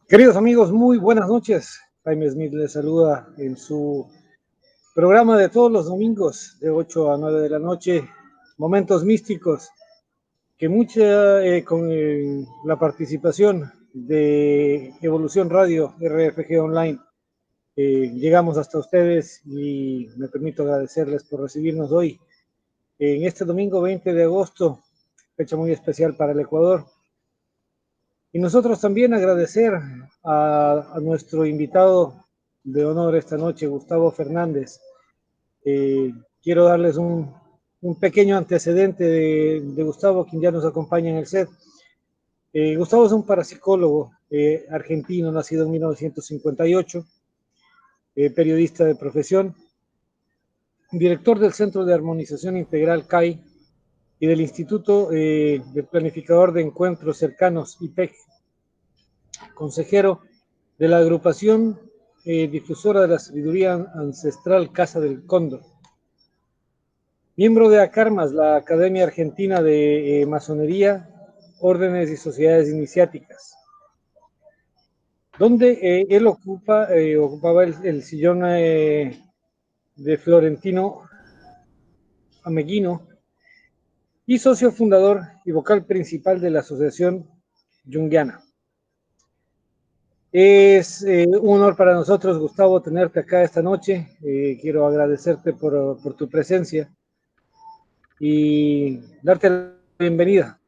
Queridos amigos, muy buenas noches. Jaime Smith les saluda en su programa de todos los domingos de 8 a 9 de la noche, Momentos Místicos, que con la participación de Evolución Radio RFG Online, llegamos hasta ustedes y me permito agradecerles por recibirnos hoy en este domingo 20 de agosto, fecha muy especial para el Ecuador. Y nosotros también agradecer a nuestro invitado de honor esta noche, Gustavo Fernández. Quiero darles un pequeño antecedente de Gustavo, quien ya nos acompaña en el set. Gustavo es un parapsicólogo argentino, nacido en 1958, periodista de profesión, director del Centro de Armonización Integral CAI y del Instituto de Planificador de Encuentros Cercanos, IPEC, consejero de la agrupación difusora de la sabiduría ancestral Casa del Cóndor, miembro de ACARMAS, la Academia Argentina de Masonería, Órdenes y Sociedades Iniciáticas, donde él ocupaba el sillón de Florentino Ameguino y socio fundador y vocal principal de la Asociación Junguiana. Es un honor para nosotros, Gustavo, tenerte acá esta noche. Quiero agradecerte por tu presencia y darte la bienvenida.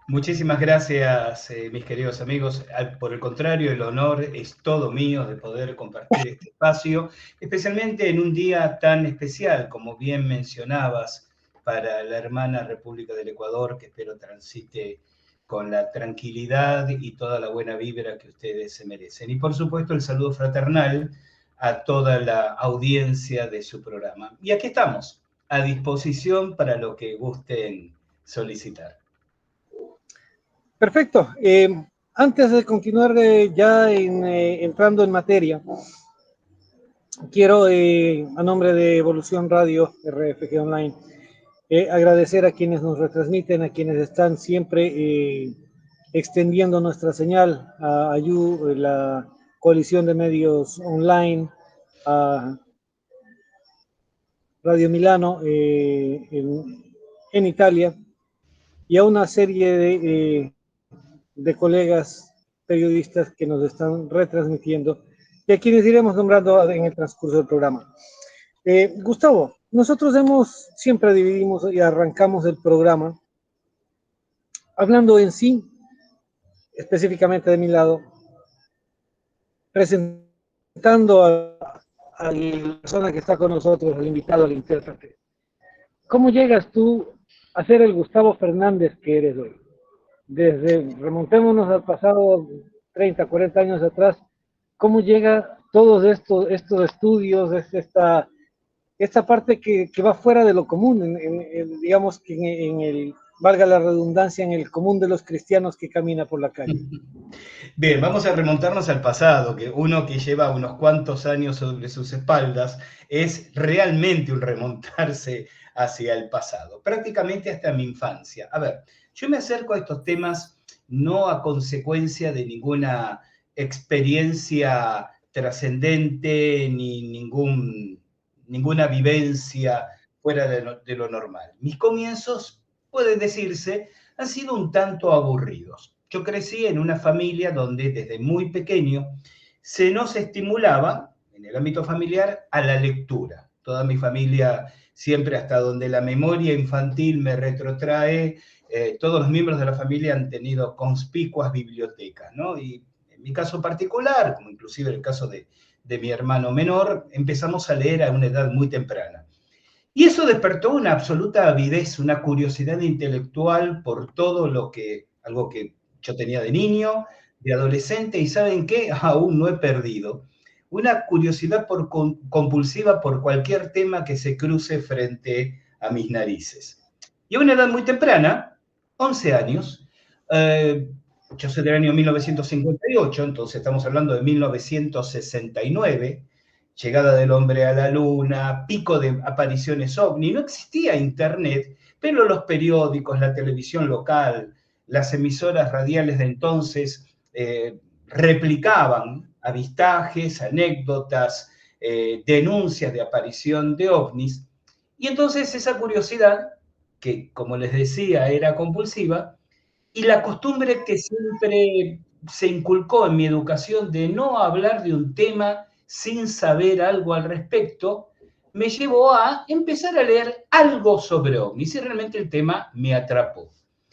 Muchísimas gracias, mis queridos amigos. Por el contrario, el honor es todo mío de poder compartir este espacio, especialmente en un día tan especial, como bien mencionabas, para la hermana República del Ecuador, que espero transite con la tranquilidad y toda la buena vibra que ustedes se merecen. Y por supuesto, el saludo fraternal a toda la audiencia de su programa. Y aquí estamos, a disposición para lo que gusten solicitar. Perfecto. Antes de continuar entrando en materia, quiero, a nombre de Evolución Radio RFG Online, agradecer a quienes nos retransmiten, a quienes están siempre extendiendo nuestra señal, a AYU, la coalición de medios online, a Radio Milano en Italia, y a una serie de colegas periodistas que nos están retransmitiendo y a quienes iremos nombrando en el transcurso del programa. Gustavo, nosotros siempre dividimos y arrancamos el programa hablando en sí, específicamente de mi lado, presentando a la persona que está con nosotros, al invitado, al intérprete. ¿Cómo llegas tú a ser el Gustavo Fernández que eres hoy? Remontémonos al pasado 30, 40 años atrás, ¿cómo llega todos estos estudios, esta parte que va fuera de lo común, digamos que valga la redundancia, en el común de los cristianos que camina por la calle? Bien, vamos a remontarnos al pasado, que uno que lleva unos cuantos años sobre sus espaldas es realmente un remontarse hacia el pasado, prácticamente hasta mi infancia. A ver, yo me acerco a estos temas no a consecuencia de ninguna experiencia trascendente ni ninguna vivencia fuera de lo normal. Mis comienzos, puede decirse, han sido un tanto aburridos. Yo crecí en una familia donde desde muy pequeño se nos estimulaba, en el ámbito familiar, a la lectura. Toda mi familia, siempre hasta donde la memoria infantil me retrotrae, todos los miembros de la familia han tenido conspicuas bibliotecas, ¿no? Y en mi caso particular, como inclusive el caso de mi hermano menor, empezamos a leer a una edad muy temprana. Y eso despertó una absoluta avidez, una curiosidad intelectual por todo algo que yo tenía de niño, de adolescente, y ¿saben qué? Aún no he perdido. Una curiosidad compulsiva por cualquier tema que se cruce frente a mis narices. Y a una edad muy temprana, 11 años, yo soy del año 1958, entonces estamos hablando de 1969, llegada del hombre a la luna, pico de apariciones ovni, no existía internet, pero los periódicos, la televisión local, las emisoras radiales de entonces, replicaban avistajes, anécdotas, denuncias de aparición de ovnis. Y entonces esa curiosidad, que como les decía era compulsiva, y la costumbre que siempre se inculcó en mi educación de no hablar de un tema sin saber algo al respecto, me llevó a empezar a leer algo sobre ovnis y realmente el tema me atrapó.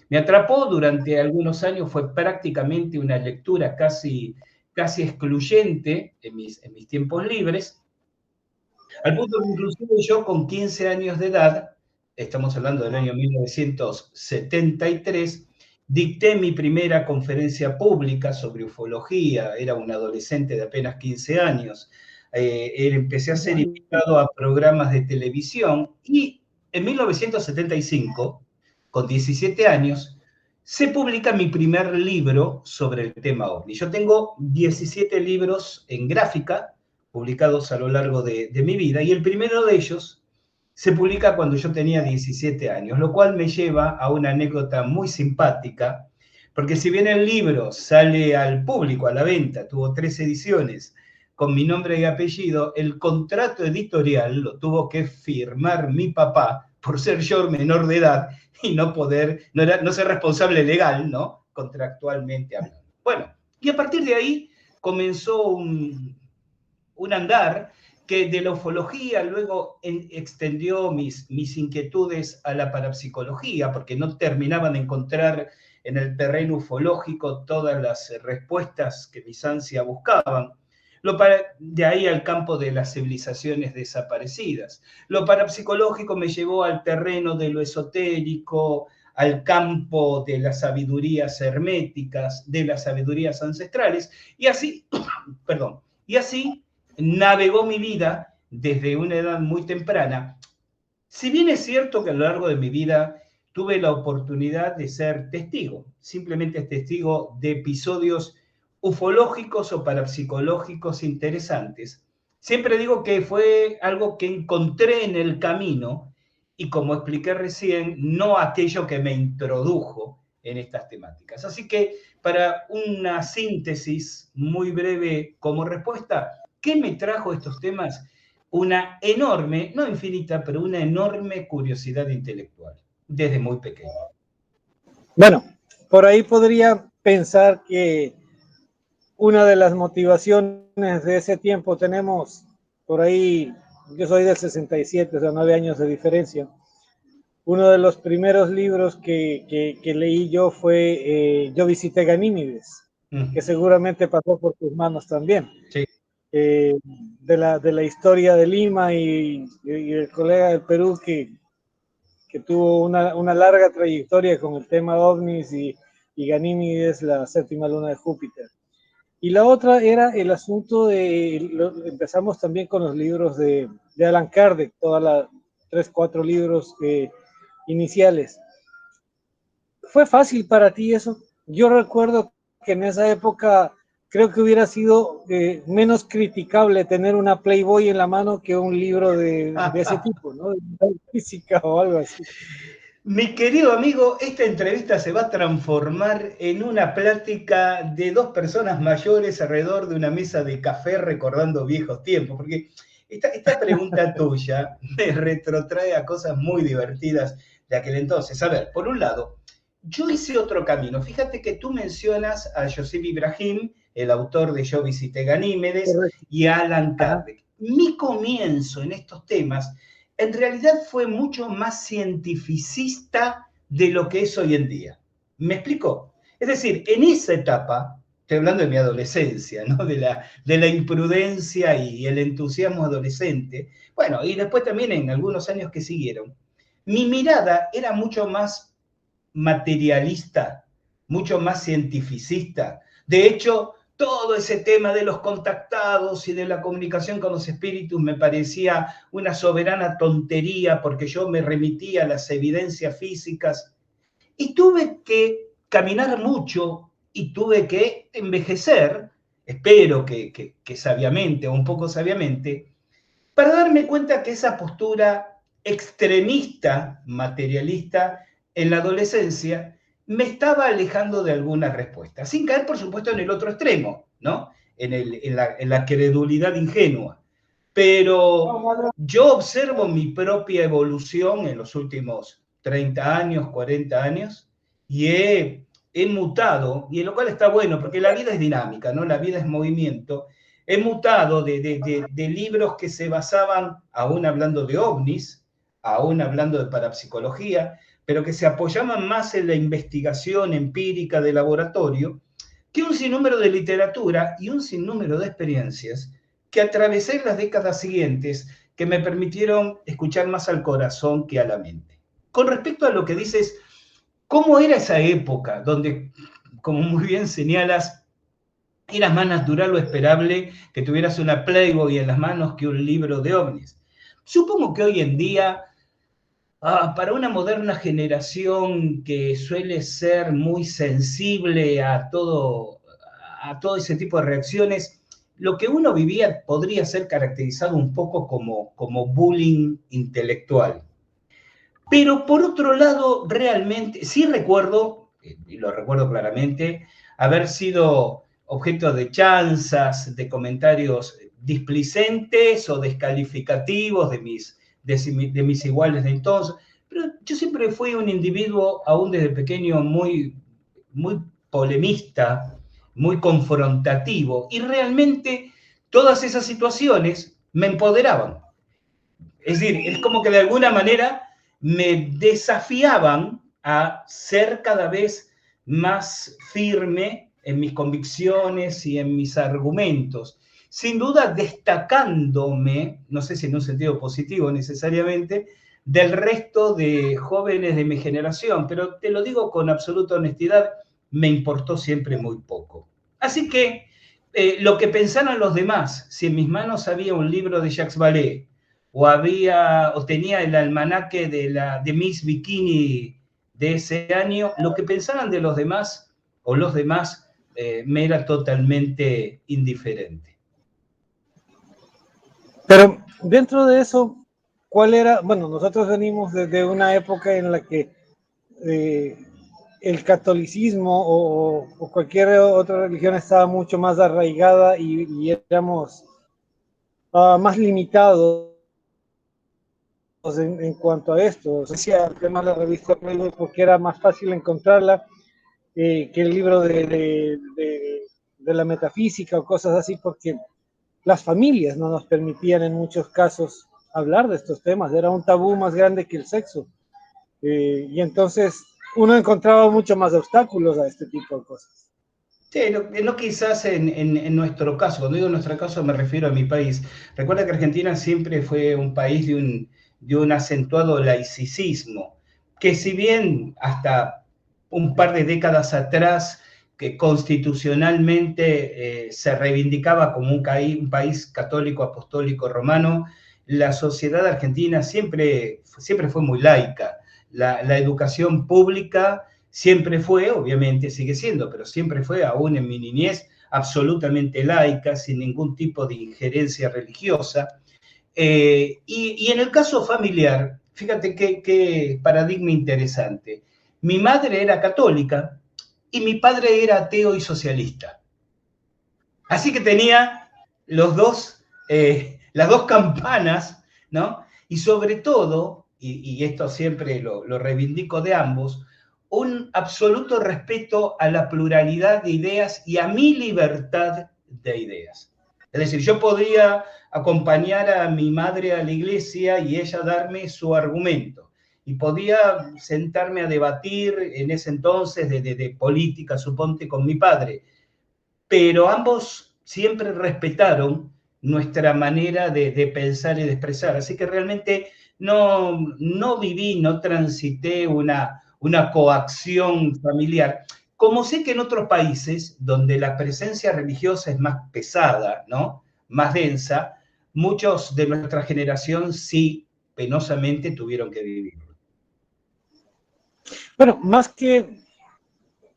Me atrapó durante algunos años, fue prácticamente una lectura casi excluyente en mis tiempos libres, al punto que inclusive yo con 15 años de edad, estamos hablando del año 1973, dicté mi primera conferencia pública sobre ufología, era un adolescente de apenas 15 años, empecé a ser invitado a programas de televisión y en 1975, con 17 años, se publica mi primer libro sobre el tema OVNI. Yo tengo 17 libros en gráfica, publicados a lo largo de mi vida, y el primero de ellos se publica cuando yo tenía 17 años, lo cual me lleva a una anécdota muy simpática, porque si bien el libro sale al público, a la venta, tuvo 3 ediciones con mi nombre y apellido, el contrato editorial lo tuvo que firmar mi papá por ser yo menor de edad y no ser responsable legal, ¿no? Contractualmente hablando. Bueno, y a partir de ahí comenzó un andar que de la ufología luego extendió mis inquietudes a la parapsicología, porque no terminaban de encontrar en el terreno ufológico todas las respuestas que mis ansias buscaban. De ahí al campo de las civilizaciones desaparecidas. Lo parapsicológico me llevó al terreno de lo esotérico, al campo de las sabidurías herméticas, de las sabidurías ancestrales, y así, perdón, y así navegó mi vida desde una edad muy temprana. Si bien es cierto que a lo largo de mi vida tuve la oportunidad de ser testigo, simplemente testigo de episodios ufológicos o parapsicológicos interesantes, siempre digo que fue algo que encontré en el camino y, como expliqué recién, no aquello que me introdujo en estas temáticas. Así que, para una síntesis muy breve como respuesta, ¿qué me trajo estos temas? Una enorme, no infinita, pero una enorme curiosidad intelectual, desde muy pequeño. Bueno, por ahí podría pensar que una de las motivaciones de ese tiempo tenemos, por ahí, yo soy del 67, o sea, 9 años de diferencia. Uno de los primeros libros que leí yo fue Yo visité Ganímedes, que seguramente pasó por tus manos también. Sí. De la historia de Lima y el colega del Perú que tuvo una larga trayectoria con el tema ovnis y Ganímedes, la séptima luna de Júpiter. Y la otra era el asunto empezamos también con los libros de Allan Kardec, 3, 4 libros iniciales. ¿Fue fácil para ti eso? Yo recuerdo que en esa época creo que hubiera sido menos criticable tener una Playboy en la mano que un libro de ese tipo, ¿no? De física o algo así. Mi querido amigo, esta entrevista se va a transformar en una plática de 2 personas mayores alrededor de una mesa de café recordando viejos tiempos, porque esta pregunta tuya me retrotrae a cosas muy divertidas de aquel entonces. A ver, por un lado, yo hice otro camino. Fíjate que tú mencionas a Joseph Ibrahim, el autor de Yo visité Ganímedes, y a Allan Kardec. Mi comienzo en estos temas en realidad fue mucho más cientificista de lo que es hoy en día. ¿Me explico? Es decir, en esa etapa, estoy hablando de mi adolescencia, ¿no? de la imprudencia y el entusiasmo adolescente, bueno, y después también en algunos años que siguieron, mi mirada era mucho más materialista, mucho más cientificista. De hecho, todo ese tema de los contactados y de la comunicación con los espíritus me parecía una soberana tontería porque yo me remitía a las evidencias físicas y tuve que caminar mucho y tuve que envejecer, espero que sabiamente o un poco sabiamente, para darme cuenta que esa postura extremista, materialista en la adolescencia me estaba alejando de algunas respuestas, sin caer, por supuesto, en el otro extremo. ¿no? En la credulidad ingenua. Pero yo observo mi propia evolución en los últimos 30 años, 40 años, y he mutado, y en lo cual está bueno, porque la vida es dinámica, ¿no? La vida es movimiento. He mutado de libros que se basaban, aún hablando de ovnis, aún hablando de parapsicología, pero que se apoyaban más en la investigación empírica de laboratorio, que un sinnúmero de literatura y un sinnúmero de experiencias que atravesé en las décadas siguientes que me permitieron escuchar más al corazón que a la mente. Con respecto a lo que dices, ¿cómo era esa época donde, como muy bien señalas, era más natural o esperable que tuvieras una Playboy en las manos que un libro de ovnis? Supongo que hoy en día, para una moderna generación que suele ser muy sensible a todo ese tipo de reacciones, lo que uno vivía podría ser caracterizado un poco como bullying intelectual. Pero por otro lado, realmente, sí recuerdo, y lo recuerdo claramente, haber sido objeto de chanzas, de comentarios displicentes o descalificativos de mis iguales de entonces. Pero yo siempre fui un individuo, aún desde pequeño, muy polemista, muy confrontativo, y realmente todas esas situaciones me empoderaban. Es decir, es como que de alguna manera me desafiaban a ser cada vez más firme en mis convicciones y en mis argumentos. Sin duda destacándome, no sé si en un sentido positivo necesariamente, del resto de jóvenes de mi generación, pero te lo digo con absoluta honestidad, me importó siempre muy poco. Así que lo que pensaran los demás, si en mis manos había un libro de Jacques Vallée, o tenía el almanaque de Miss Bikini de ese año, lo que pensaran de los demás o los demás me era totalmente indiferente. Pero dentro de eso, ¿cuál era? Bueno, nosotros venimos desde una época en la que el catolicismo o cualquier otra religión estaba mucho más arraigada y éramos más limitados en cuanto a esto. Decía el tema de la revista Playboy porque era más fácil encontrarla que el libro de la metafísica o cosas así, porque las familias no nos permitían en muchos casos hablar de estos temas, era un tabú más grande que el sexo. Y entonces uno encontraba mucho más obstáculos a este tipo de cosas. Sí, no quizás en nuestro caso, cuando digo nuestro caso me refiero a mi país. Recuerda que Argentina siempre fue un país de un acentuado laicismo, que si bien hasta un par de décadas atrás que constitucionalmente se reivindicaba como un país católico, apostólico, romano, la sociedad argentina siempre fue muy laica. La educación pública siempre fue, obviamente sigue siendo, pero siempre fue, aún en mi niñez, absolutamente laica, sin ningún tipo de injerencia religiosa. Y en el caso familiar, fíjate qué paradigma interesante. Mi madre era católica y mi padre era ateo y socialista. Así que tenía las dos campanas, ¿no? Y sobre todo, y esto siempre lo reivindico de ambos, un absoluto respeto a la pluralidad de ideas y a mi libertad de ideas. Es decir, yo podría acompañar a mi madre a la iglesia y ella darme su argumento. Y podía sentarme a debatir en ese entonces de política, suponte, con mi padre. Pero ambos siempre respetaron nuestra manera de pensar y de expresar. Así que realmente no viví, no transité una coacción familiar. Como sé que en otros países, donde la presencia religiosa es más pesada, ¿no? Más densa, muchos de nuestra generación sí, penosamente, tuvieron que vivirlo. Bueno, más que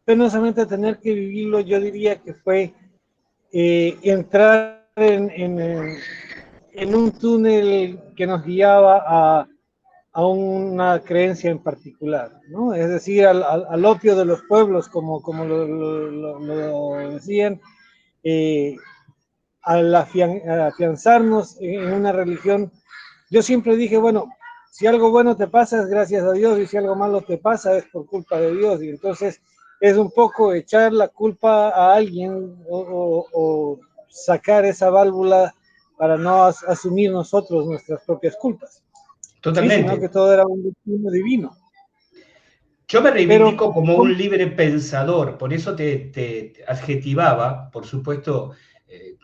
penosamente tener que vivirlo, yo diría que fue entrar en un túnel que nos guiaba a una creencia en particular, ¿no? Es decir, al opio de los pueblos, como lo decían, al afianzarnos en una religión, yo siempre dije, bueno, si algo bueno te pasa es gracias a Dios y si algo malo te pasa es por culpa de Dios. Y entonces es un poco echar la culpa a alguien o sacar esa válvula para no asumir nosotros nuestras propias culpas. Sí, sino Totalmente. que todo era un destino divino. Yo me Pero, reivindico como un libre pensador, por eso te adjetivaba, por supuesto,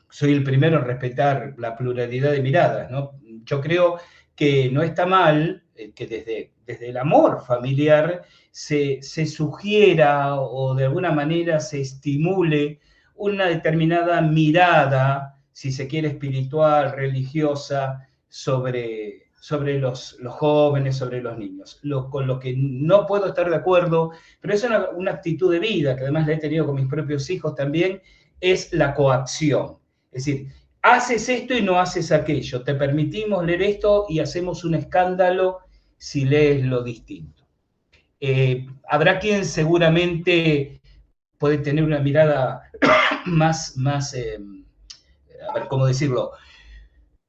soy el primero en respetar la pluralidad de miradas, ¿no? Yo creo que no está mal que desde el amor familiar se sugiera o de alguna manera se estimule una determinada mirada, si se quiere, espiritual, religiosa, sobre los jóvenes, sobre los niños. Con lo que no puedo estar de acuerdo, pero es una actitud de vida, que además la he tenido con mis propios hijos también, es la coacción. Es decir, haces esto y no haces aquello, te permitimos leer esto y hacemos un escándalo si lees lo distinto. Habrá quien seguramente puede tener una mirada más a ver, ¿cómo decirlo?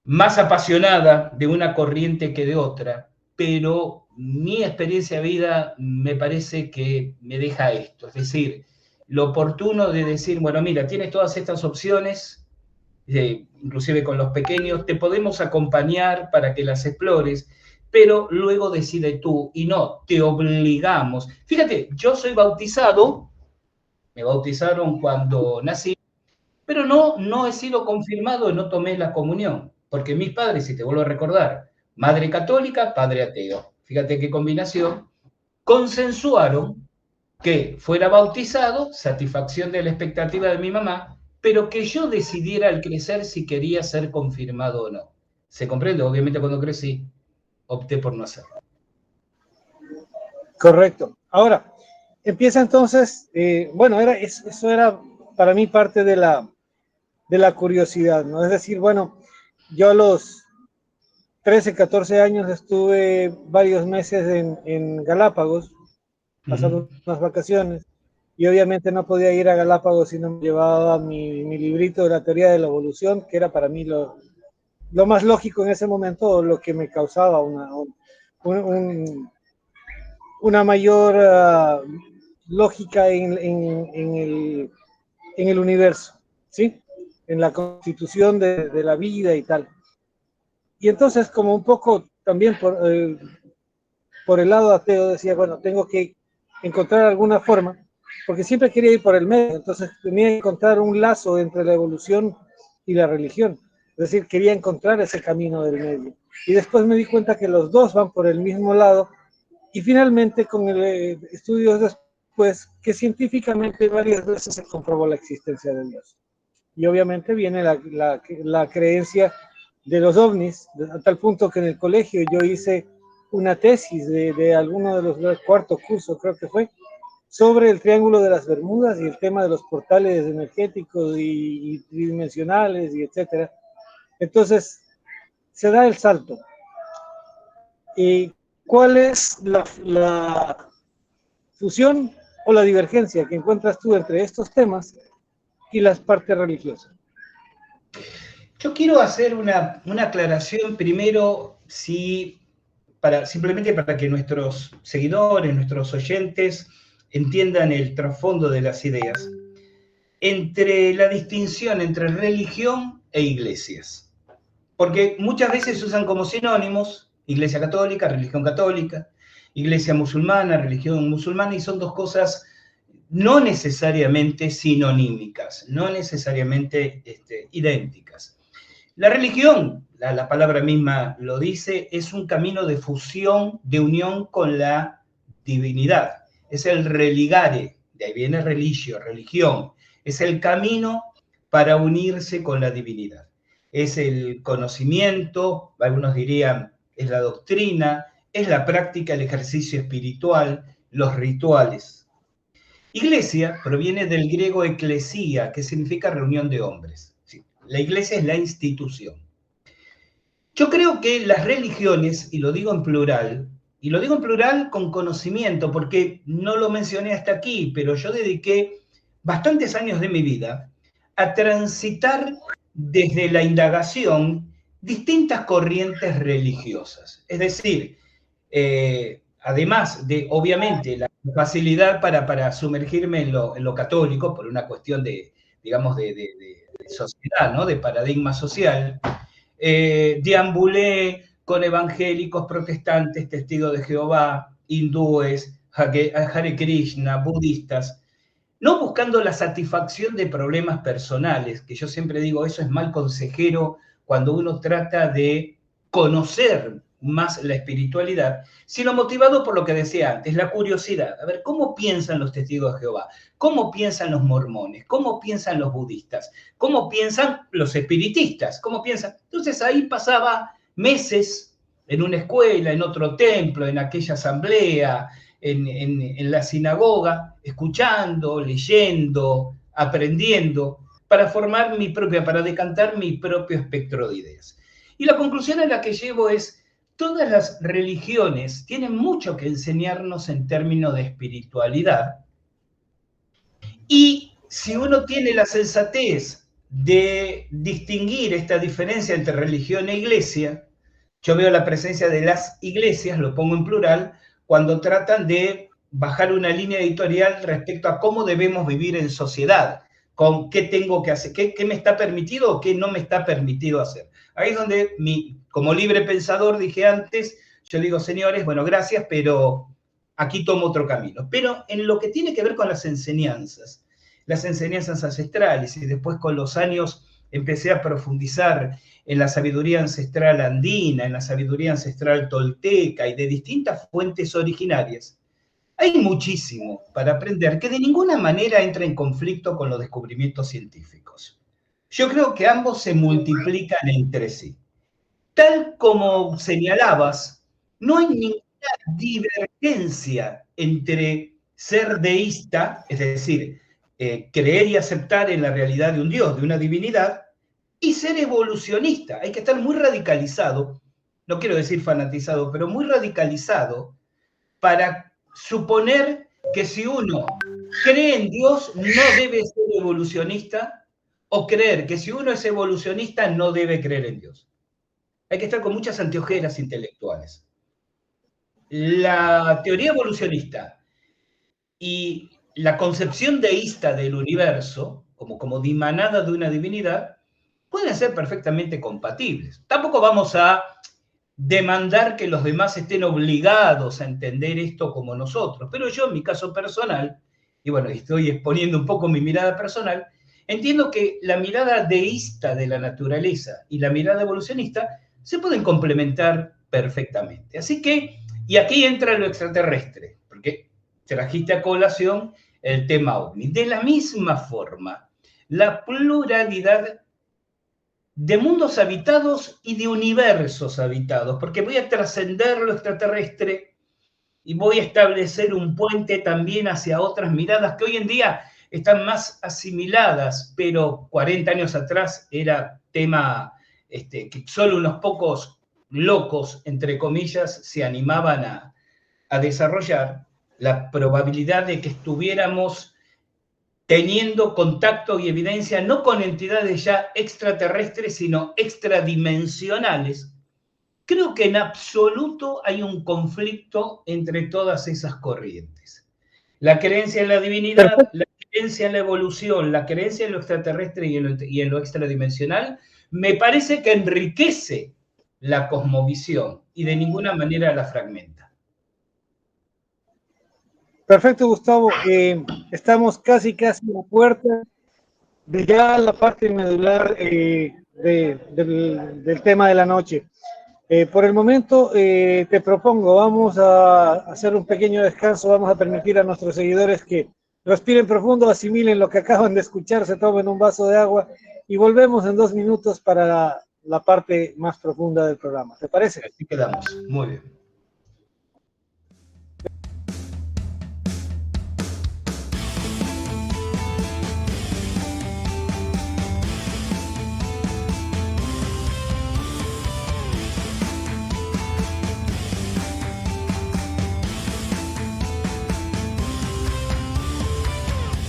Más apasionada de una corriente que de otra, pero mi experiencia de vida me parece que me deja esto, es decir, lo oportuno de decir, bueno, mira, tienes todas estas opciones, inclusive con los pequeños, te podemos acompañar para que las explores, pero luego decide tú y no, te obligamos. Fíjate, yo soy bautizado, me bautizaron cuando nací, pero no he sido confirmado, no tomé la comunión, porque mis padres, si te vuelvo a recordar, madre católica, padre ateo, fíjate qué combinación, consensuaron que fuera bautizado, satisfacción de la expectativa de mi mamá, pero que yo decidiera al crecer si quería ser confirmado o no. ¿Se comprende? Obviamente cuando crecí, opté por no hacerlo. correcto. Ahora, empieza entonces, bueno, eso era para mí parte de la curiosidad, ¿no? Es decir, bueno, yo a los 13, 14 años estuve varios meses en Galápagos, pasando unas vacaciones, y obviamente no podía ir a Galápagos si no me llevaba mi librito de la teoría de la evolución, que era para mí lo más lógico en ese momento, lo que me causaba una mayor lógica en el universo, ¿sí? En la constitución de la vida y tal. Y entonces, como un poco también por el lado ateo, decía, bueno, tengo que encontrar alguna forma, porque siempre quería ir por el medio, entonces tenía que encontrar un lazo entre la evolución y la religión. Es decir, quería encontrar ese camino del medio. Y después me di cuenta que los dos van por el mismo lado, y finalmente con el estudios después, que científicamente varias veces se comprobó la existencia de Dios. Y obviamente viene la creencia de los ovnis, a tal punto que en el colegio yo hice una tesis de alguno de los cuarto curso, creo que fue, sobre el Triángulo de las Bermudas y el tema de los portales energéticos y tridimensionales y etcétera. Entonces, se da el salto. ¿Y cuál es la fusión o la divergencia que encuentras tú entre estos temas y las partes religiosas? Yo quiero hacer una aclaración primero, simplemente para que nuestros seguidores, nuestros oyentes entiendan el trasfondo de las ideas, entre la distinción entre religión e iglesias. Porque muchas veces se usan como sinónimos, iglesia católica, iglesia musulmana, religión musulmana, y son dos cosas no necesariamente sinonímicas, no necesariamente idénticas. La religión, la palabra misma lo dice, es un camino de fusión, de unión con la divinidad. Es el religare, de ahí viene religio, religión. Es el camino para unirse con la divinidad. Es el conocimiento, algunos dirían, es la doctrina, es la práctica, el ejercicio espiritual, los rituales. Iglesia proviene del griego eclesía, que significa reunión de hombres. La iglesia es la institución. Yo creo que las religiones, y lo digo en plural con conocimiento, porque no lo mencioné hasta aquí, pero yo dediqué bastantes años de mi vida a transitar desde la indagación distintas corrientes religiosas. Es decir, además de, obviamente, la facilidad para sumergirme en lo católico, por una cuestión de, digamos, de sociedad, ¿no? De paradigma social, deambulé con evangélicos, protestantes, testigos de Jehová, hindúes, Hare Krishna, budistas, no buscando la satisfacción de problemas personales, que yo siempre digo, eso es mal consejero cuando uno trata de conocer más la espiritualidad, sino motivado por lo que decía antes, la curiosidad. A ver, ¿cómo piensan los testigos de Jehová? ¿Cómo piensan los mormones? ¿Cómo piensan los budistas? ¿Cómo piensan los espiritistas? ¿Cómo piensan? Entonces ahí pasaba meses en una escuela, en otro templo, en aquella asamblea, en la sinagoga, escuchando, leyendo, aprendiendo, para formar mi propia, para decantar mi propio espectro de ideas. Y la conclusión a la que llevo es, todas las religiones tienen mucho que enseñarnos en términos de espiritualidad, y si uno tiene la sensatez de distinguir esta diferencia entre religión e iglesia, yo veo la presencia de las iglesias, lo pongo en plural, cuando tratan de bajar una línea editorial respecto a cómo debemos vivir en sociedad, con qué tengo que hacer, qué me está permitido o qué no me está permitido hacer. Ahí es donde, como libre pensador, dije antes, yo digo, señores, bueno, gracias, pero aquí tomo otro camino. Pero en lo que tiene que ver con las enseñanzas ancestrales, y después con los años empecé a profundizar en la sabiduría ancestral andina, en la sabiduría ancestral tolteca y de distintas fuentes originarias, hay muchísimo para aprender que de ninguna manera entra en conflicto con los descubrimientos científicos. Yo creo que ambos se multiplican entre sí. Tal como señalabas, no hay ninguna divergencia entre ser deísta, es decir, creer y aceptar en la realidad de un Dios, de una divinidad, y ser evolucionista. Hay que estar muy radicalizado, no quiero decir fanatizado, pero muy radicalizado para suponer que si uno cree en Dios no debe ser evolucionista, o creer que si uno es evolucionista no debe creer en Dios. Hay que estar con muchas anteojeras intelectuales. La teoría evolucionista y la concepción deísta del universo, como dimanada de una divinidad, pueden ser perfectamente compatibles. Tampoco vamos a demandar que los demás estén obligados a entender esto como nosotros, pero yo en mi caso personal, y bueno, estoy exponiendo un poco mi mirada personal, entiendo que la mirada deísta de la naturaleza y la mirada evolucionista se pueden complementar perfectamente. Así que, y aquí entra lo extraterrestre, porque trajiste a colación el tema OVNI. De la misma forma, la pluralidad de mundos habitados y de universos habitados, porque voy a trascender lo extraterrestre y voy a establecer un puente también hacia otras miradas que hoy en día están más asimiladas, pero 40 años atrás era tema que solo unos pocos locos, entre comillas, se animaban a desarrollar. La probabilidad de que estuviéramos teniendo contacto y evidencia no con entidades ya extraterrestres, sino extradimensionales, creo que en absoluto hay un conflicto entre todas esas corrientes. La creencia en la divinidad, la creencia en la evolución, la creencia en lo extraterrestre y en lo extradimensional, me parece que enriquece la cosmovisión y de ninguna manera la fragmenta. Perfecto, Gustavo. Estamos casi a la puerta de ya la parte medular del tema de la noche. Por el momento te propongo, vamos a hacer un pequeño descanso, vamos a permitir a nuestros seguidores que respiren profundo, asimilen lo que acaban de escuchar, se tomen un vaso de agua y volvemos en 2 minutos para la parte más profunda del programa. ¿Te parece? Así quedamos. Muy bien.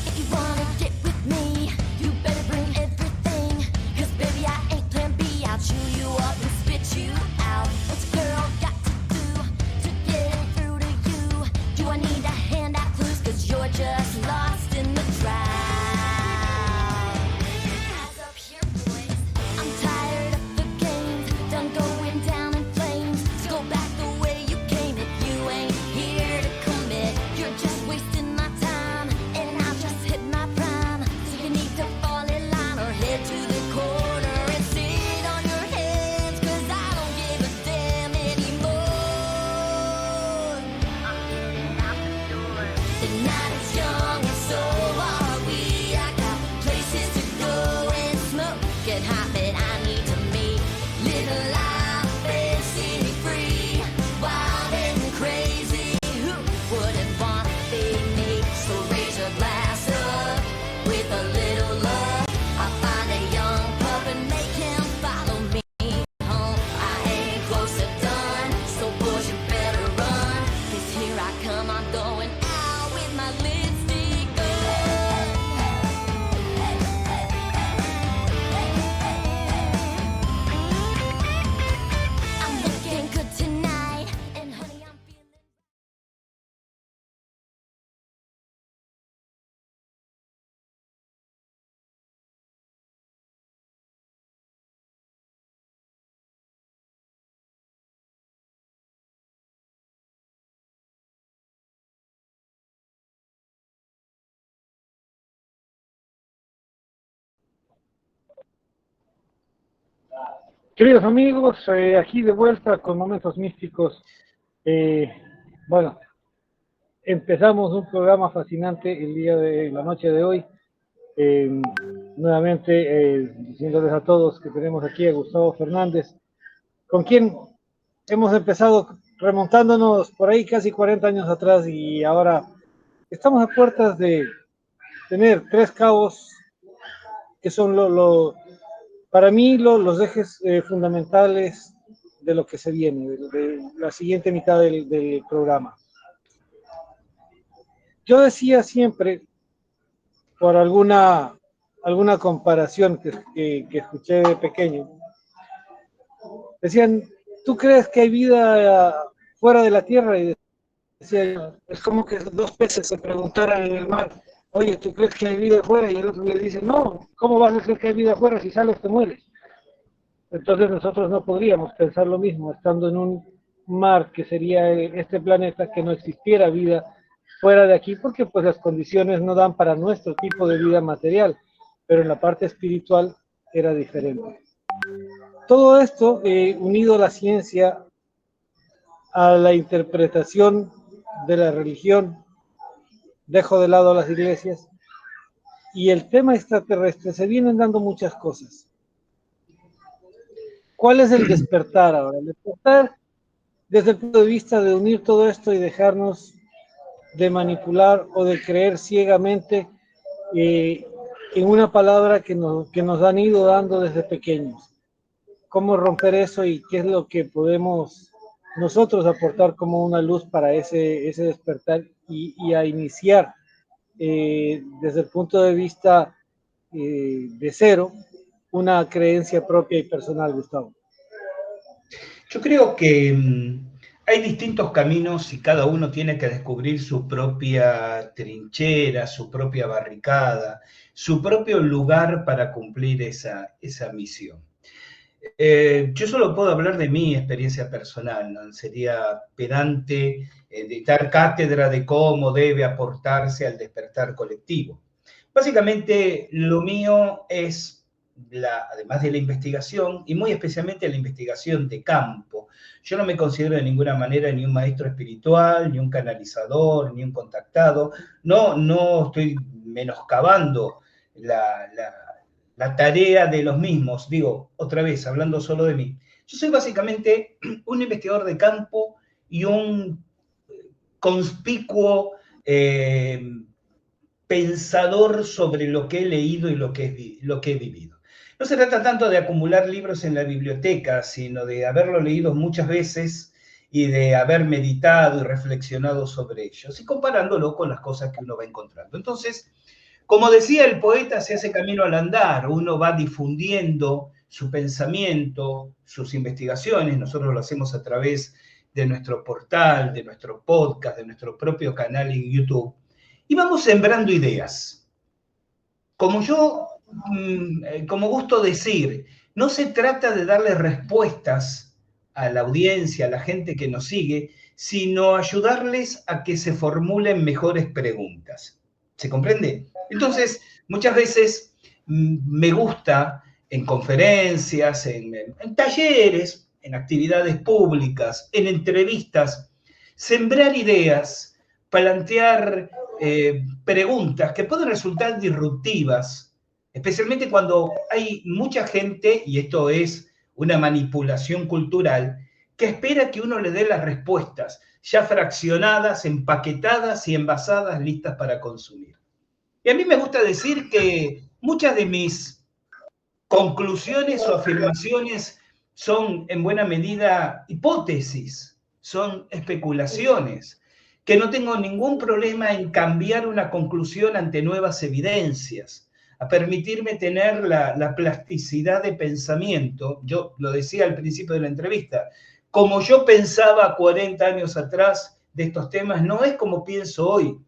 If you wanna get with me, you better bring just lost in the crowd. Hands up here, boys. I'm tired of the games, done going down in flames. So go back the way you came if you ain't here to commit. You're just wasting my time, and I've just hit my prime. So you need to fall in line or head to the corner and sit on your hands, 'cause I don't give a damn anymore. I'm getting out the door. The night is young and so are we. I got places to go and smoke and hot, but I need to meet. Live a life fancy free, wild and crazy. Who wouldn't want to be me? So raise your glass up with a little love. I'll find a young pup and make him follow me home. I ain't close to done, so boys you better run, 'cause here I come, I'm going out with my lipstick on. I'm looking good tonight, and honey, I'm feeling. Queridos amigos, aquí de vuelta con Momentos Místicos. Bueno, empezamos un programa fascinante la noche de hoy. Nuevamente diciéndoles a todos que tenemos aquí a Gustavo Fernández, con quien hemos empezado remontándonos por ahí casi 40 años atrás, y ahora estamos a puertas de tener tres cabos que son para mí los ejes fundamentales de lo que se viene, de la siguiente mitad del programa. Yo decía siempre, por alguna comparación que escuché de pequeño, decían, ¿tú crees que hay vida fuera de la Tierra? Y decía yo, es como que dos peces se preguntaran en el mar, oye, ¿tú crees que hay vida afuera? Y el otro le dice, no, ¿cómo vas a decir que hay vida afuera? Si sales te mueres. Entonces nosotros no podríamos pensar lo mismo, estando en un mar que sería este planeta, que no existiera vida fuera de aquí, porque pues las condiciones no dan para nuestro tipo de vida material, pero en la parte espiritual era diferente. Todo esto unido a la ciencia, a la interpretación de la religión, dejo de lado a las iglesias, y el tema extraterrestre, se vienen dando muchas cosas. ¿Cuál es el despertar ahora? El despertar desde el punto de vista de unir todo esto y dejarnos de manipular o de creer ciegamente en una palabra que nos han ido dando desde pequeños. ¿Cómo romper eso y qué es lo que podemos nosotros aportar como una luz para ese despertar y a iniciar desde el punto de vista de cero una creencia propia y personal, Gustavo? Yo creo que hay distintos caminos y cada uno tiene que descubrir su propia trinchera, su propia barricada, su propio lugar para cumplir esa misión. Yo solo puedo hablar de mi experiencia personal, ¿no? Sería pedante dar cátedra de cómo debe aportarse al despertar colectivo. Básicamente, lo mío es, además de la investigación, y muy especialmente la investigación de campo. Yo no me considero de ninguna manera ni un maestro espiritual, ni un canalizador, ni un contactado. No estoy menoscabando la tarea de los mismos. Digo, otra vez, hablando solo de mí. Yo soy básicamente un investigador de campo y un conspicuo pensador sobre lo que he leído y lo que he vivido. No se trata tanto de acumular libros en la biblioteca, sino de haberlo leído muchas veces y de haber meditado y reflexionado sobre ellos, y comparándolo con las cosas que uno va encontrando. Entonces, como decía el poeta, se hace camino al andar, uno va difundiendo su pensamiento, sus investigaciones. Nosotros lo hacemos a través de nuestro portal, de nuestro podcast, de nuestro propio canal en YouTube. y vamos sembrando ideas. Como gusto decir, no se trata de darle respuestas a la audiencia, a la gente que nos sigue, sino ayudarles a que se formulen mejores preguntas. ¿Se comprende? Entonces, muchas veces me gusta en conferencias, en talleres, en actividades públicas, en entrevistas, sembrar ideas, plantear preguntas que pueden resultar disruptivas, especialmente cuando hay mucha gente, y esto es una manipulación cultural, que espera que uno le dé las respuestas, ya fraccionadas, empaquetadas y envasadas, listas para consumir. Y a mí me gusta decir que muchas de mis conclusiones o afirmaciones son en buena medida hipótesis, son especulaciones, que no tengo ningún problema en cambiar una conclusión ante nuevas evidencias, a permitirme tener la plasticidad de pensamiento. Yo lo decía al principio de la entrevista, como yo pensaba 40 años atrás de estos temas, no es como pienso hoy.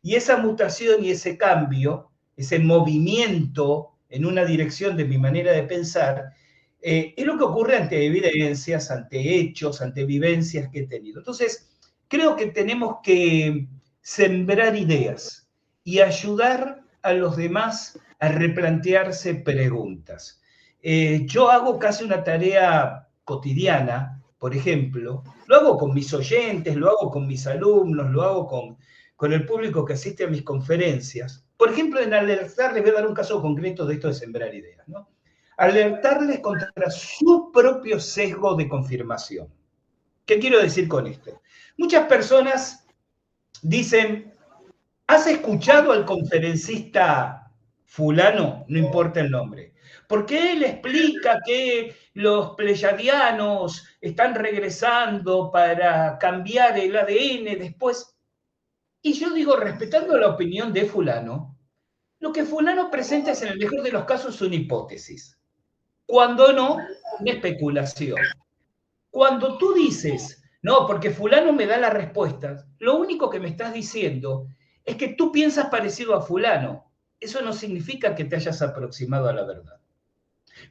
Y esa mutación y ese cambio, ese movimiento en una dirección de mi manera de pensar, es lo que ocurre ante evidencias, ante hechos, ante vivencias que he tenido. Entonces, creo que tenemos que sembrar ideas y ayudar a los demás a replantearse preguntas. Yo hago casi una tarea cotidiana, por ejemplo, lo hago con mis oyentes, lo hago con mis alumnos, lo hago con el público que asiste a mis conferencias. Por ejemplo, en alertarles, voy a dar un caso concreto de esto de sembrar ideas, ¿no? Alertarles contra su propio sesgo de confirmación. ¿Qué quiero decir con esto? Muchas personas dicen, ¿has escuchado al conferencista fulano? No importa el nombre. Porque él explica que los pleyadianos están regresando para cambiar el ADN después. Y yo digo, respetando la opinión de fulano, lo que fulano presenta es en el mejor de los casos una hipótesis. Cuando no, una especulación. Cuando tú dices, no, porque fulano me da las respuestas, lo único que me estás diciendo es que tú piensas parecido a fulano. Eso no significa que te hayas aproximado a la verdad.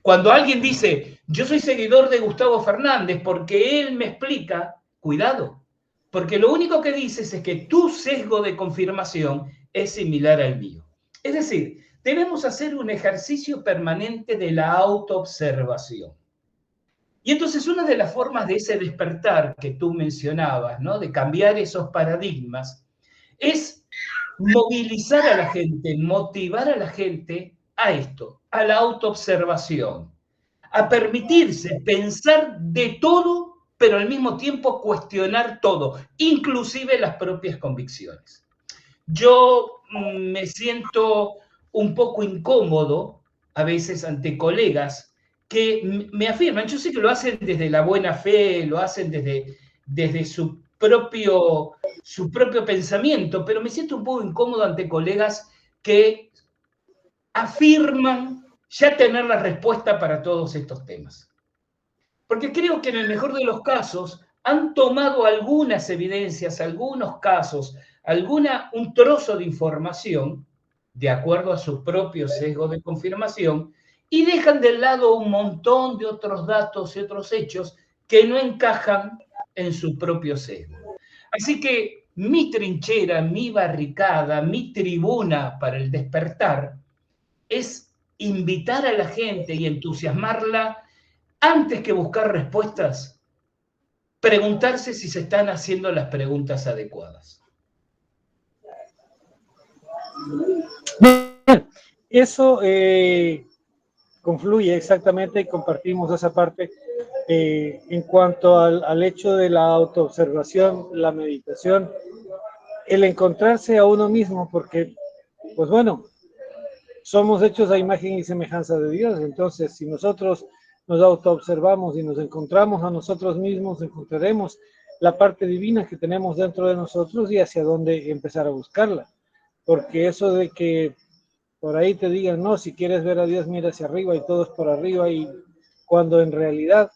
Cuando alguien dice, yo soy seguidor de Gustavo Fernández porque él me explica, cuidado, porque lo único que dices es que tu sesgo de confirmación es similar al mío. Es decir, debemos hacer un ejercicio permanente de la autoobservación. Y entonces una de las formas de ese despertar que tú mencionabas, ¿no? De cambiar esos paradigmas, es movilizar a la gente, motivar a la gente a esto, a la autoobservación, a permitirse pensar de todo, pero al mismo tiempo cuestionar todo, inclusive las propias convicciones. Yo me siento un poco incómodo a veces ante colegas que me afirman, yo sé que lo hacen desde la buena fe, lo hacen desde su propio pensamiento, pero me siento un poco incómodo ante colegas que afirman ya tener la respuesta para todos estos temas. Porque creo que en el mejor de los casos han tomado algunas evidencias, algunos casos, un trozo de información, de acuerdo a su propio sesgo de confirmación, y dejan de lado un montón de otros datos y otros hechos que no encajan en su propio sesgo. Así que mi trinchera, mi barricada, mi tribuna para el despertar es invitar a la gente y entusiasmarla antes que buscar respuestas, preguntarse si se están haciendo las preguntas adecuadas. Eso confluye exactamente y compartimos esa parte en cuanto al hecho de la autoobservación, la meditación, el encontrarse a uno mismo, porque, pues bueno, somos hechos a imagen y semejanza de Dios. Entonces, si nosotros nos autoobservamos y nos encontramos a nosotros mismos, encontraremos la parte divina que tenemos dentro de nosotros y hacia dónde empezar a buscarla. Porque eso de que por ahí te digan, no, si quieres ver a Dios, mira hacia arriba y todo es por arriba, y cuando en realidad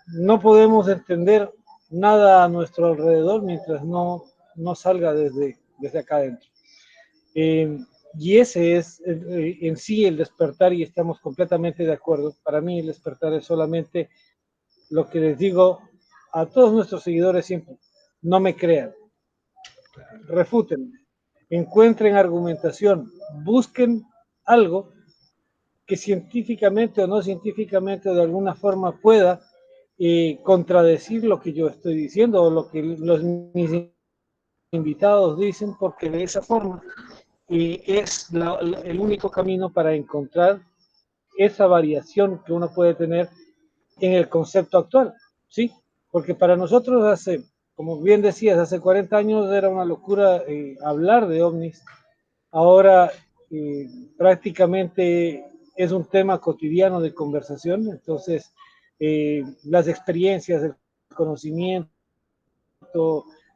no podemos entender nada a nuestro alrededor mientras no salga desde desde acá adentro. Y ese es en sí el despertar, y estamos completamente de acuerdo. Para mí el despertar es solamente lo que les digo a todos nuestros seguidores siempre: no me crean, refútenme, encuentren argumentación, busquen algo que científicamente o no científicamente de alguna forma pueda contradecir lo que yo estoy diciendo o lo que mis invitados dicen, porque de esa forma es el único camino para encontrar esa variación que uno puede tener en el concepto actual, ¿sí? Porque para nosotros hace, como bien decías, hace 40 años era una locura hablar de ovnis. Ahora prácticamente es un tema cotidiano de conversación. Entonces las experiencias, el conocimiento,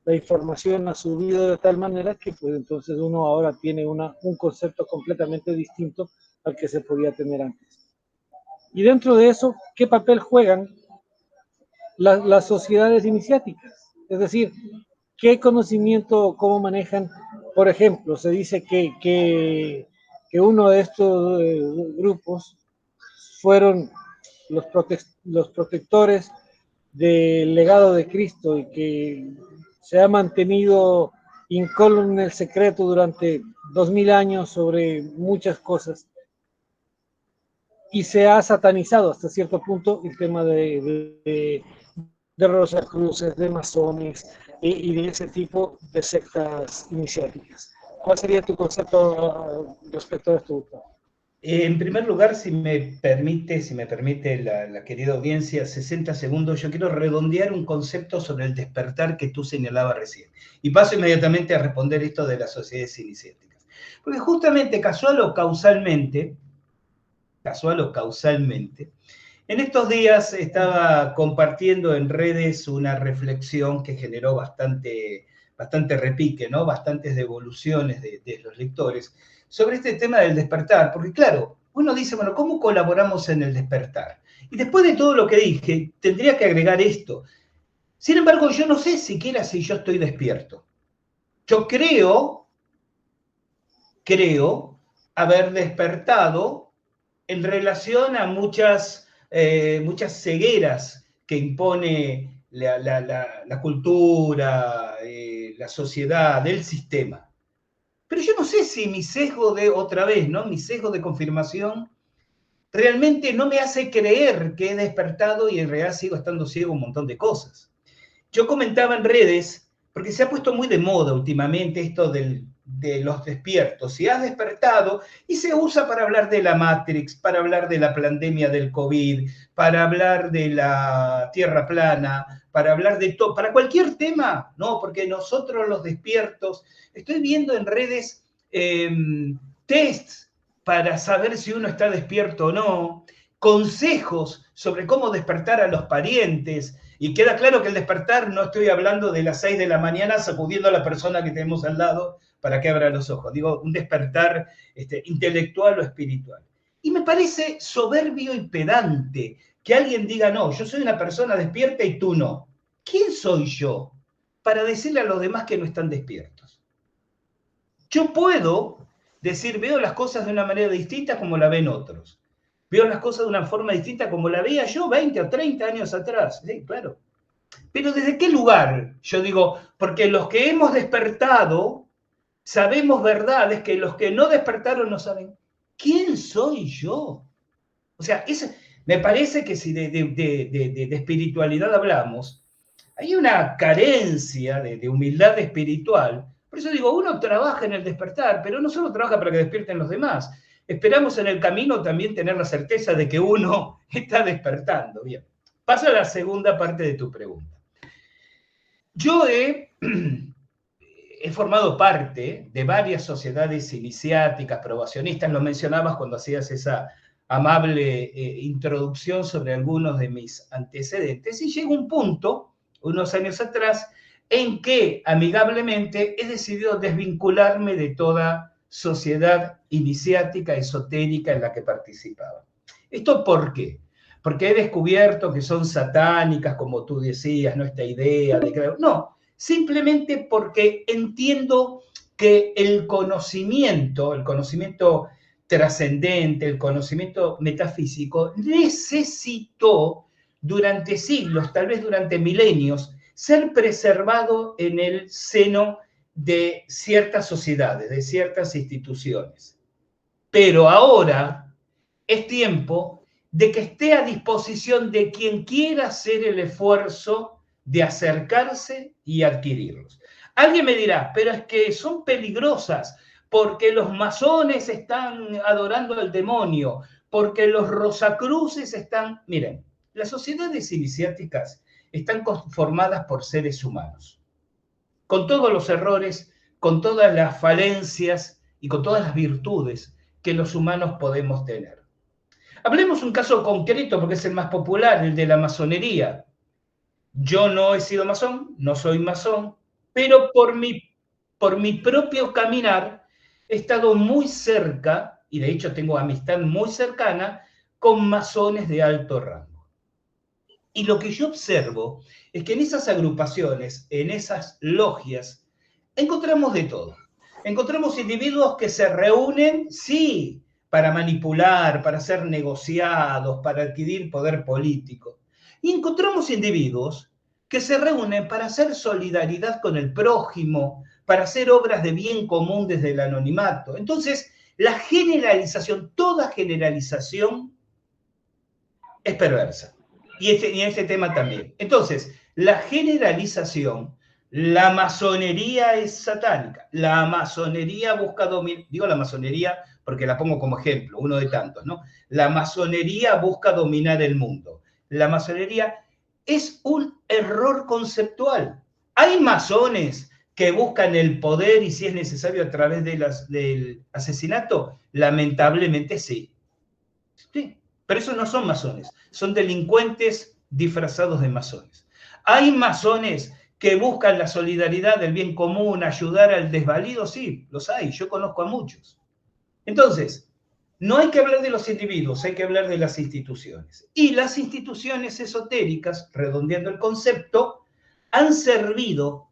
la información ha subido de tal manera que pues entonces uno ahora tiene un concepto completamente distinto al que se podía tener antes. Y dentro de eso, ¿qué papel juegan las sociedades iniciáticas? Es decir, ¿qué conocimiento, cómo manejan? Por ejemplo, se dice que uno de estos grupos fueron los protectores del legado de Cristo y que se ha mantenido incólume en el secreto durante 2000 años sobre muchas cosas, y se ha satanizado hasta cierto punto el tema de Rosacruces, de masones y de ese tipo de sectas iniciáticas. ¿Cuál sería tu concepto respecto a esto? En primer lugar, si me permite la querida audiencia, 60 segundos, yo quiero redondear un concepto sobre el despertar que tú señalabas recién. Y paso inmediatamente a responder esto de las sociedades iniciáticas. Porque justamente, casual o causalmente, en estos días estaba compartiendo en redes una reflexión que generó bastante repique, ¿no? Bastantes devoluciones de los lectores sobre este tema del despertar, porque claro, uno dice, bueno, ¿cómo colaboramos en el despertar? Y después de todo lo que dije, tendría que agregar esto. Sin embargo, yo no sé siquiera si yo estoy despierto. Yo creo haber despertado en relación a muchas cegueras que impone la cultura, la sociedad, el sistema. Pero yo no sé si mi sesgo mi sesgo de confirmación realmente no me hace creer que he despertado y en realidad sigo estando ciego un montón de cosas. Yo comentaba en redes, porque se ha puesto muy de moda últimamente esto de los despiertos. Si has despertado, y se usa para hablar de la Matrix, para hablar de la pandemia del COVID, para hablar de la Tierra plana, para hablar de todo, para cualquier tema, ¿no? Porque nosotros los despiertos, estoy viendo en redes tests para saber si uno está despierto o no, consejos sobre cómo despertar a los parientes. Y queda claro que el despertar no estoy hablando de las 6 de la mañana sacudiendo a la persona que tenemos al lado para que abra los ojos. Digo, un despertar intelectual o espiritual. Y me parece soberbio y pedante que alguien diga, no, yo soy una persona despierta y tú no. ¿Quién soy yo para decirle a los demás que no están despiertos? Yo puedo decir, veo las cosas de una manera distinta como la ven otros. Veo las cosas de una forma distinta como la veía yo 20 o 30 años atrás. Sí, claro. Pero ¿desde qué lugar? Yo digo, porque los que hemos despertado sabemos verdades que los que no despertaron no saben. ¿Quién soy yo? O sea, me parece que si de espiritualidad hablamos, hay una carencia de humildad espiritual. Por eso digo, uno trabaja en el despertar, pero no solo trabaja para que despierten los demás. Esperamos en el camino también tener la certeza de que uno está despertando. Bien, paso a la segunda parte de tu pregunta. Yo he formado parte de varias sociedades iniciáticas, probacionistas, lo mencionabas cuando hacías esa amable introducción sobre algunos de mis antecedentes, y llega un punto, unos años atrás, en que amigablemente he decidido desvincularme de toda sociedad iniciática, esotérica en la que participaba. ¿Esto por qué? Porque he descubierto que son satánicas, como tú decías, ¿no? Esta idea de que... No, simplemente porque entiendo que el conocimiento trascendente, el conocimiento metafísico, necesitó durante siglos, tal vez durante milenios, ser preservado en el seno de ciertas sociedades, de ciertas instituciones. Pero ahora es tiempo de que esté a disposición de quien quiera hacer el esfuerzo de acercarse y adquirirlos. Alguien me dirá, pero es que son peligrosas porque los masones están adorando al demonio, porque los rosacruces están... Miren, las sociedades iniciáticas están conformadas por seres humanos, con todos los errores, con todas las falencias y con todas las virtudes que los humanos podemos tener. Hablemos un caso concreto porque es el más popular, el de la masonería. Yo no he sido masón, no soy masón, pero por mi propio caminar he estado muy cerca, y de hecho tengo amistad muy cercana, con masones de alto rango. Y lo que yo observo es que en esas agrupaciones, en esas logias, encontramos de todo. Encontramos individuos que se reúnen, sí, para manipular, para ser negociados, para adquirir poder político. Y encontramos individuos que se reúnen para hacer solidaridad con el prójimo, para hacer obras de bien común desde el anonimato. Entonces, la generalización, toda generalización es perversa. Y este tema también. Entonces, la generalización, la masonería es satánica. La masonería busca dominar, digo la masonería porque la pongo como ejemplo, uno de tantos, ¿no? La masonería busca dominar el mundo. La masonería es un error conceptual. Hay masones que buscan el poder y si es necesario a través del asesinato, lamentablemente sí. Sí, pero esos no son masones, son delincuentes disfrazados de masones. Hay masones que buscan la solidaridad, el bien común, ayudar al desvalido, sí, los hay, yo conozco a muchos. Entonces, no hay que hablar de los individuos, hay que hablar de las instituciones. Y las instituciones esotéricas, redondeando el concepto, han servido,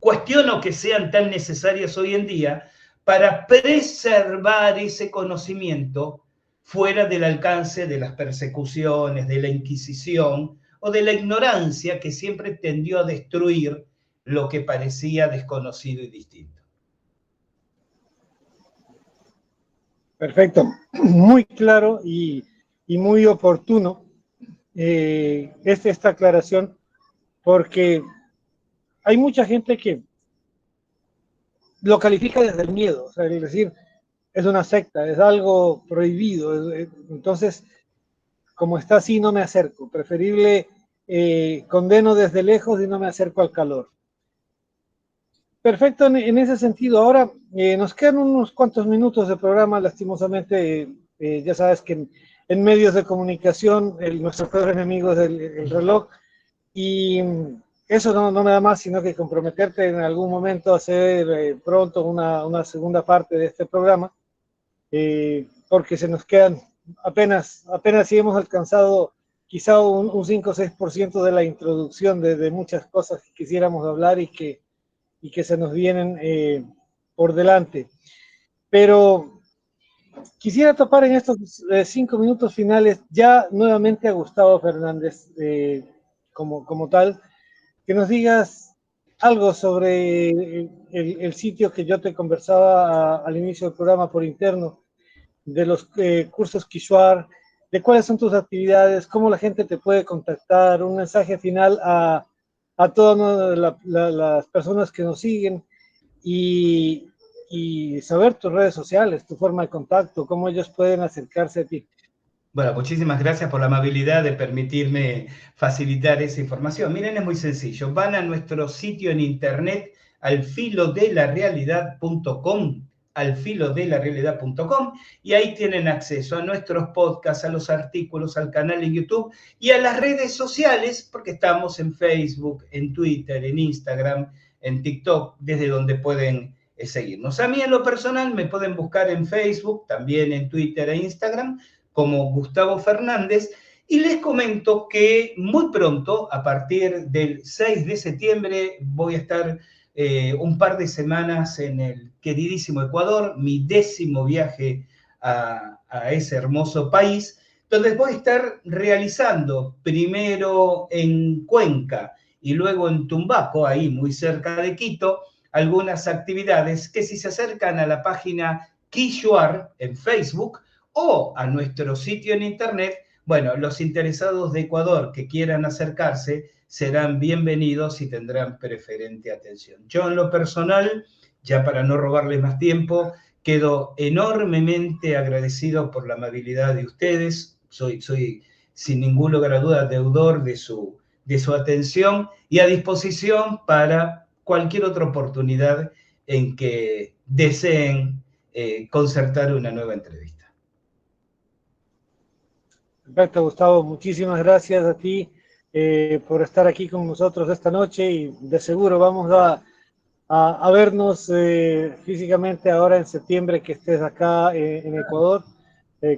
cuestiono que sean tan necesarias hoy en día, para preservar ese conocimiento fuera del alcance de las persecuciones, de la Inquisición o de la ignorancia que siempre tendió a destruir lo que parecía desconocido y distinto. Perfecto, muy claro y muy oportuno esta aclaración, porque hay mucha gente que lo califica desde el miedo, o sea, es decir, es una secta, es algo prohibido, entonces, como está así, no me acerco, preferible condeno desde lejos y no me acerco al calor. Perfecto, en ese sentido. Ahora nos quedan unos cuantos minutos de programa, lastimosamente, ya sabes que en medios de comunicación nuestro peor enemigo es el reloj, y eso no me da más sino que comprometerte en algún momento a hacer pronto una segunda parte de este programa, porque se nos quedan apenas si hemos alcanzado quizá un 5 o 6% de la introducción de muchas cosas que quisiéramos hablar y que se nos vienen por delante. Pero quisiera topar en estos 5 minutos finales ya nuevamente a Gustavo Fernández como tal, que nos digas algo sobre el sitio que yo te conversaba al inicio del programa por interno, de los cursos Quixoar, de cuáles son tus actividades, cómo la gente te puede contactar, un mensaje final a todas las personas que nos siguen y saber tus redes sociales, tu forma de contacto, cómo ellos pueden acercarse a ti. Bueno, muchísimas gracias por la amabilidad de permitirme facilitar esa información. Miren, es muy sencillo. Van a nuestro sitio en internet, alfilodelarealidad.com, alfilodelarealidad.com, y ahí tienen acceso a nuestros podcasts, a los artículos, al canal en YouTube y a las redes sociales, porque estamos en Facebook, en Twitter, en Instagram, en TikTok, desde donde pueden seguirnos. A mí en lo personal me pueden buscar en Facebook, también en Twitter e Instagram, como Gustavo Fernández, y les comento que muy pronto, a partir del 6 de septiembre, voy a estar un par de semanas en el queridísimo Ecuador, mi 10º viaje a ese hermoso país, donde voy a estar realizando primero en Cuenca y luego en Tumbaco, ahí muy cerca de Quito, algunas actividades que si se acercan a la página Quilloar en Facebook o a nuestro sitio en internet, bueno, los interesados de Ecuador que quieran acercarse serán bienvenidos y tendrán preferente atención. Yo en lo personal, ya para no robarles más tiempo, quedo enormemente agradecido por la amabilidad de ustedes. Soy sin ningún lugar a duda deudor de su atención y a disposición para cualquier otra oportunidad en que deseen concertar una nueva entrevista. Perfecto, Gustavo, muchísimas gracias a ti por estar aquí con nosotros esta noche y de seguro vamos a vernos físicamente ahora en septiembre que estés acá en Ecuador.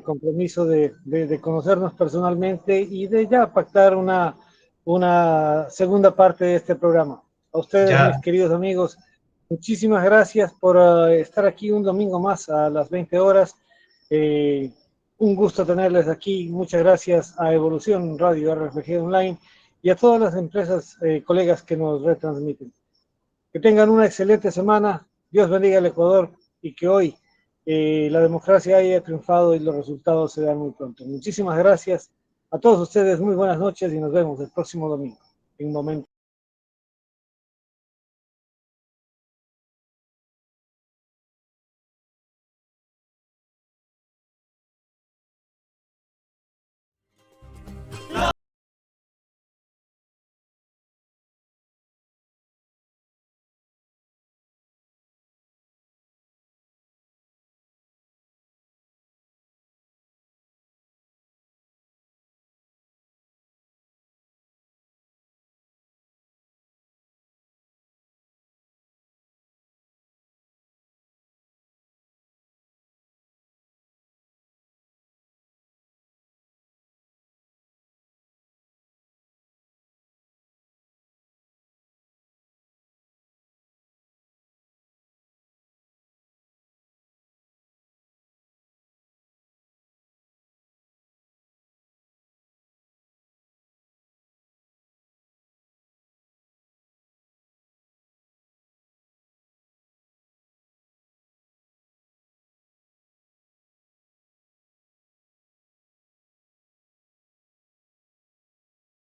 Compromiso de conocernos personalmente y de ya pactar una segunda parte de este programa. A ustedes, mis queridos amigos, muchísimas gracias por estar aquí un domingo más a las 20 horas. Un gusto tenerles aquí. Muchas gracias a Evolución Radio RFG Online y a todas las empresas, colegas que nos retransmiten. Que tengan una excelente semana. Dios bendiga al Ecuador y que hoy la democracia haya triunfado y los resultados se dan muy pronto. Muchísimas gracias a todos ustedes. Muy buenas noches y nos vemos el próximo domingo. En un momento.